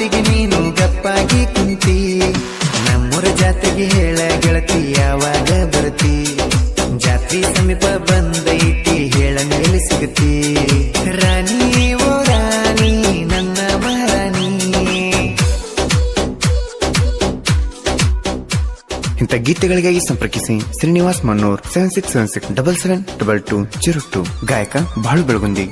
ಮಾತಿಗೆ ನೀನು ಗಪ್ಪಾಗಿ ಕುಂತಿ ನಮ್ಮೂರ ಜಾತ್ರೆಗೆ ಹೇಳ ಗೆಳತಿ ಯಾವಾಗ ಬರ್ತಿ ಜಾತ್ರೆ ಸಮೀಪ ಬಂದೈತಿ ಹೇಳ ಮೇಲೆ ಸಿಗತಿ ರಾಣಿ ಓ ರಾಣಿ ನನ್ನ ಮಹಾರಾಣಿ. ಇಂಥ ಗೀತೆಗಳಿಗಾಗಿ ಸಂಪರ್ಕಿಸಿ ಶ್ರೀನಿವಾಸ್ ಮನ್ನೂರ್ 7676772202 ಗಾಯಕ ಬಾಳು ಬೆಳಗುಂದಿ.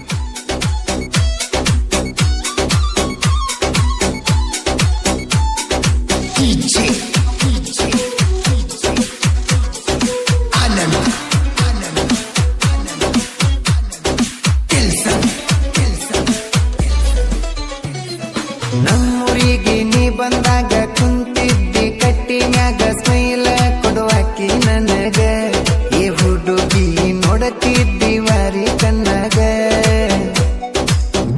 ನಮ್ಮೂರಿಗೆ ನೀ ಬಂದಾಗ ಕುಂತಿದ್ದಿ ಕಟ್ಟಿ ಮ್ಯಾಗ ಸ್ಮೈಲ ಕೊಡುವಾಕಿ ನನಗ ಈ ಹುಡುಗಿ ನೋಡತಿದ್ದಿ ವಾರಿ ಕಣ್ಣಾಗ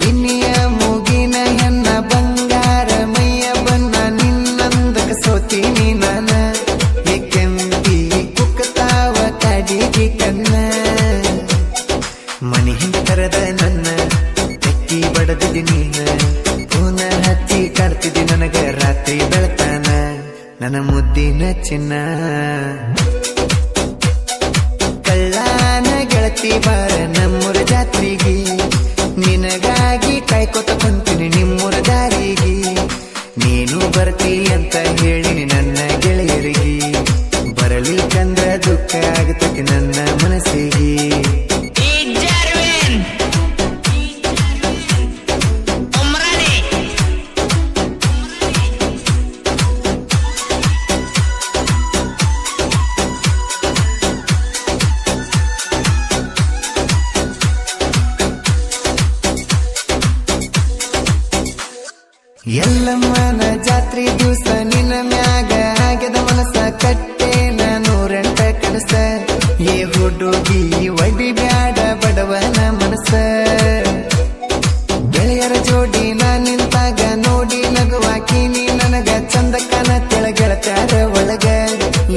ಬಿನ್ನಿಯ ಮೂಗಿನ ಹೆಣ್ಣ ಬಂಗಾರ ಮೈಯ ಬಣ್ಣ ನಿನ್ನಂದಕ ಸೋತೀನಿ ನಾನ ಈ ಕೆಂಪಿ ಕುಕ್ಕತಾವ ಕಾಡಿಗೆ ಕಣ್ಣ ಮನಿ ಹಿಂದ ಕರೆದ ನನ್ನ ತೆಕ್ಕಿ ಬಡದಿದ್ದಿ ನೀನ ಹಚ್ಚಿ ಕಾಡ್ತಿದ್ದಿ ನನಗ ರಾತ್ರಿ ಬೆಳತಾನ ನನ್ನ ಮುದ್ದಿನ ಚಿನ್ನ ಕಳ್ಳಾನ ಗೆಳತಿ ಬಾರ ನಮ್ಮೂರ ಜಾತ್ರೆಗೆ ನಿನಗಾಗಿ ಕಾಯ್ಕೊತ ಕುಂತೀನಿ ನಿಮ್ಮೂರ ದಾರಿಗೆ ನೀನು ಬರ್ತಿ ಅಂತ ಹೇಳಿನಿ ನನ್ನ ಗೆಳೆಯರಿಗೆ ಬರಲಿಕ್ಕಂದ್ರ ದುಃಖ ಆಗತಕ್ಕೆ ನನ್ನ ಮನಸ್ಸಿಗೆ. ಎಲ್ಲಮ್ಮನ ಜಾತ್ರೆ ದಿವಸ ನಿನ್ನ ಮ್ಯಾಗ ಆಗ್ಯದ ಮನಸ್ಸ ಕಟ್ಟೆ ನೂರೆಂಟ ಕನಸ ಏ ಹುಡುಗಿ ಒಡಿ ಬ್ಯಾಡ ಬಡವನ ಮನಸ್ಸ ಗೆಳೆಯರ ಜೋಡಿ ನಾ ನಿಂತಾಗ ನೋಡಿ ನಗುವಾಕಿ ನೀ ನನಗ ಚಂದ ಕಾಣ ತೆಳಗೆಳತಾರ ಒಳಗ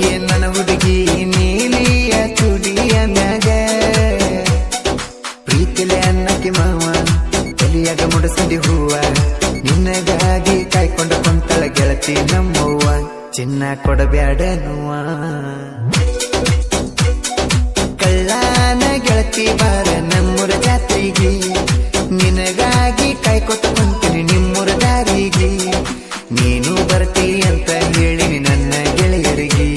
ಏ ನನ್ನ ಹುಡುಗಿ ನೀಲಿಯ ಚೂಡಿಯ ಮ್ಯಾಗ ಪ್ರೀತಿಲೆ ಅನ್ನಕ್ಕೆ ಮಾವ ತಲಿಯಾಗ ಮುಡಸದಿ ಹೂವ ನಿನ್ನಗಾಗಿ ಕಾಯ್ಕೊಂಡ ಕುಂತಳ ಗೆಳತಿ ನಮ್ಮವ್ವ ಚಿನ್ನ ಕೊಡಬ್ಯಾಡ ನೋವ ಕಳ್ಳಾನ ಗೆಳತಿ ಬಾರ ನಮ್ಮೂರ ಜಾತ್ರೆಗೆ ನಿನಗಾಗಿ ಕಾಯ್ಕೊತ ಕುಂತೀನಿ ನಿಮ್ಮೂರ ದಾರಿಗೆ ನೀನು ಬರ್ತಿ ಅಂತ ಹೇಳಿನಿ ನನ್ನ ಗೆಳೆಯರಿಗೆ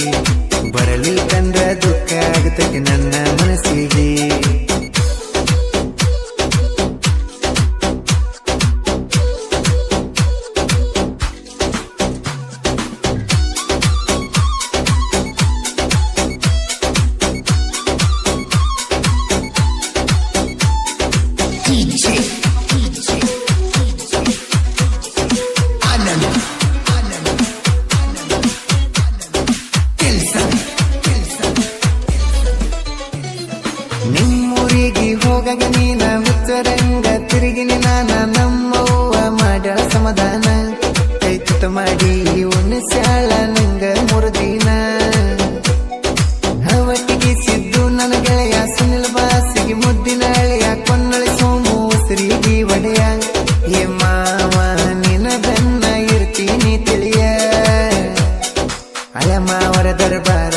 ಬರಲಿಕ್ಕಂದ್ರ ದುಃಖ ಆಗತಕ್ಕೆ ನನ್ನ ಮನಸ್ಸಿಗೆ. ನಿಮ್ಮೂರಿಗೆ ಹೋಗಾಗ ನೀನ ಹುಚ್ಚರಂಗ ತಿರುಗಿನಿ ನಾನ ನಮ್ಮವ್ವ ಮಾಡ್ಯಾಳ ಸಮಾಧಾನ ಕೈತುತ ಮಾಡಿ ಉಣಿಸ್ಯಾಳ ನಂಗ ಮುರುದಿನ ಅವಟ್ಟಿಗೆ ಸಿದ್ದು ನನ್ನ ಗೆಳೆಯ ಸುನಿಲ್ ಬಾಸಿಗೆ ಮುದ್ದಿನ ಹಳೆಯ ಕೊನ್ನಳಿ ಸೋಮು ಉಸಿರಿಗೆ ಒಡೆಯ ಏ ಮಾವ ನಿನ ಬೆನ್ನ ಇರ್ತೀನಿ ತಿಳಿಯ ಹಳೆ ಮಾವರ ದರ್ಬಾರ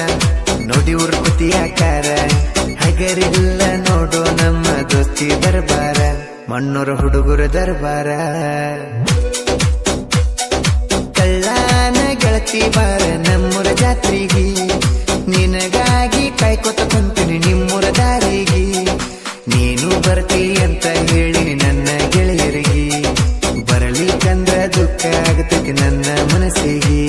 ನೋಡಿ ಉರ್ಪತಿ ಆಕಾರ ಹಗರಿಲ್ಲ ನೋಡು ನಮ್ಮ ದೋಸ್ತಿ ದರ್ಬಾರ ಮಣ್ಣೂರ ಹುಡುಗರ ದರ್ಬಾರ ಕಳ್ಳಾನ ಗೆಳತಿ ಬಾರ ನಮ್ಮೂರ ಜಾತ್ರೆಗೆ ನಿನಗಾಗಿ ಕಾಯ್ಕೊತ ಕುಂತೀನಿ ನಿಮ್ಮೂರ ದಾರಿಗೆ ನೀನು ಬರ್ತಿ ಅಂತ ಹೇಳಿನಿ ನನ್ನ ಗೆಳೆಯರಿಗೆ ಬರಲಿಕ್ಕಂದ್ರ ದುಃಖ ಆಗತಕ್ಕೆ ನನ್ನ ಮನಸ್ಸಿಗೆ.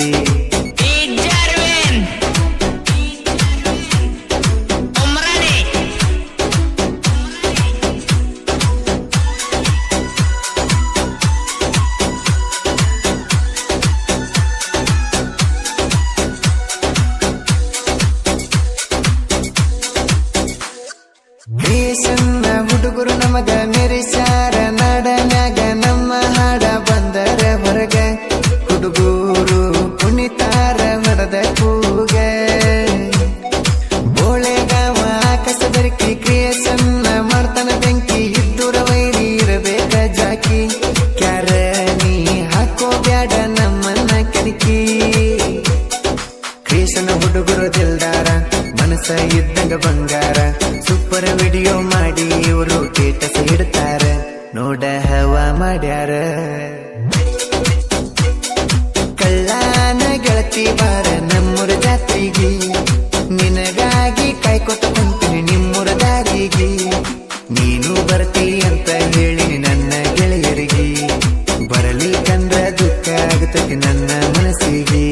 ಸಣ್ಣ ಹುಡುಗರು ನಮಗ ಮೆರಿಸಾರ ನಾಡನ್ಯಾಗ ನಮ್ಮ ಹಾಡ ಬಂದರ ಹೊರಗ ಹುಡುಗರು ಕುಣಿತ ಹುಡುಗಿ ಕ್ರೇಷನ ಹುಡುಗರು ದಿಲ್ದಾರ ಮನಸ್ಸ ಇದ್ದಂಗ ಬಂಗಾರ ಸೂಪರ್ ವಿಡಿಯೋ ಮಾಡಿ ಇವರು ಸ್ಟೇಟಸ್ ಇಡ್ತಾರ ನೋಡ ಹವಾ ಮಾಡ್ಯಾರ ಕಳ್ಳಾನ ಗೆಳತಿ ಬಾರ ನಮ್ಮೂರ ಜಾತ್ರೆಗೆ ನಿನಗಾಗಿ ಕಾಯ್ಕೊತ ಕುಂತೀನಿ ನಿಮ್ಮೂರ ದಾರಿಗೆ ನೀನು ಬರ್ತಿ ಅಂತ ಹೇಳಿ ನನ್ನ ಗೆಳೆಯರಿಗೆ ಬರಲಿ ಕಂದ್ರ ದುಃಖ ಆಗುತ್ತದೆ ನನ್ನ ಮನಸ್ಸಿಗೆ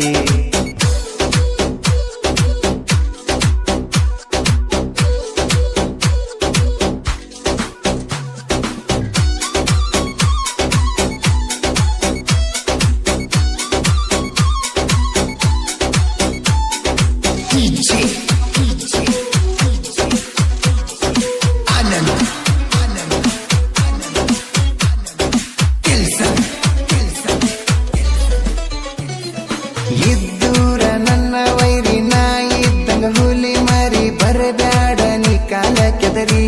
ಇದ್ದೂರ ನನ್ನ ವೈರಿ ನಾ ಇದ್ದಂಗ ಹುಲಿ ಮಾರಿ ಬರಬ್ಯಾಡ ನೀ ಕಾಲ ಕೆದರಿ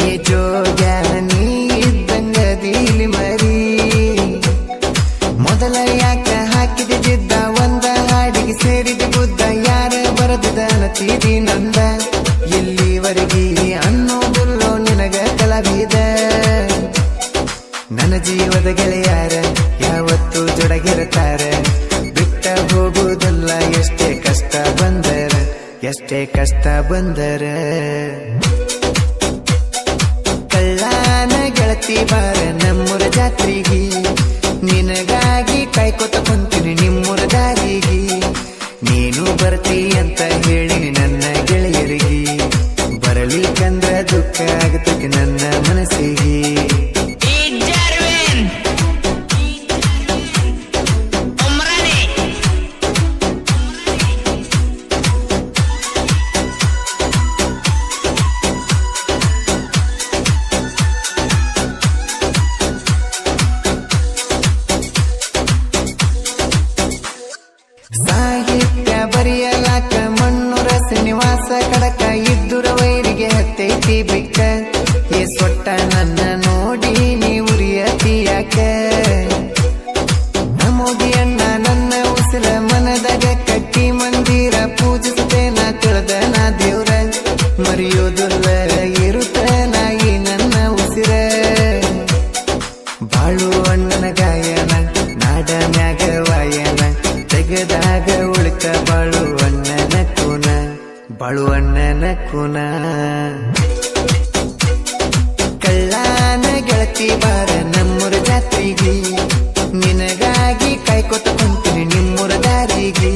ಏ ಜೋಗ್ಯಾನ ನೀ ಇದ್ದಂಗ ದೀಲಿ ಮರಿ ಮೊದಲ ಯಾಕ ಹಾಕಿದ ಜಿದ್ದ ಒಂದ ಹಾಡಿಗೆ ಸೇರಿದ ಬುದ್ಧ ಯಾರ ಬರದಿದ ನತೀದಿ ನಂದ ಎಲ್ಲಿವರೆಗೆ ಅನ್ನೋದಿಲ್ಲೋ ನಿನಗ ಕಲಾವಿದ ನನ್ನ ಜೀವದ ಗೆಳೆಯಾರ ಯಾವತ್ತೂ ಜೊಡಗಿರುತ್ತಾರ ಹೋಗುವುದಲ್ಲ ಎಷ್ಟೇ ಕಷ್ಟ ಬಂದರ ಕಳ್ಳಾನ ಗೆಳತಿ ಬಾರ ನಮ್ಮೂರ ಜಾತ್ರೆಗೆ ನಿನಗಾಗಿ ಕಾಯ್ಕೊತ ಕುಂತೀನಿ ನಿಮ್ಮೂರ ದಾರಿಗೆ ನೀನು ಬರ್ತಿ ಅಂತ ಹೇಳಿ ನನ್ನ ಗೆಳೆಯರಿಗೆ ಬರಲಿ ಕಂದ್ರ ದುಃಖ ಆಗುತ್ತದೆ ನನ್ನ ಮನಸ್ಸಿಗೆ ಸಾಹಿತ್ಯ ಬರೆಯಲಾಕ ಮಣ್ಣೂರ ಶ್ರೀನಿವಾಸ ಕಡಕ ಇದ್ದುರ ವೈರಿಗೆ ಹತ್ತೈತಿ ಬಿಕ್ಕ ಏ ಸೊಟ್ಟ ನನ್ನ ನೋಡಿ ನೀ ಉರಿಯತಿಯಾಕ ನಮೋದಿ ಅಣ್ಣ ನನ್ನ ಉಸಿರ ಮನದಾಗ ಕಟ್ಟಿ ಮಂದಿರ ಪೂಜಿಸುತ್ತೆ ನಾ ತಿಳಿದ ನಾ ದೇವ್ರ ಮರೆಯೋದಿಲ್ಲ ಇರುತ್ತ ನಾಯಿ ನನ್ನ ಉಸಿರ ಬಾಳು ಅಣ್ಣನ ಗಾಯನ ನಾಡ ಮ್ಯಾಗ ವಾಯನ ತೆಗೆದಾಗ ಉಳಿತ ಬಾಳು ಅಣ್ಣನ ಕೂನ ಕಳ್ಳಾನ ಗೆಳತಿ ಬಾರ ನಮ್ಮೂರ ಜಾತ್ರೆಗೆ ನಿನಗಾಗಿ ಕಾಯ್ಕೊತ ಕುಂತೀನಿ ನಿಮ್ಮೂರ ದಾರಿಗೆ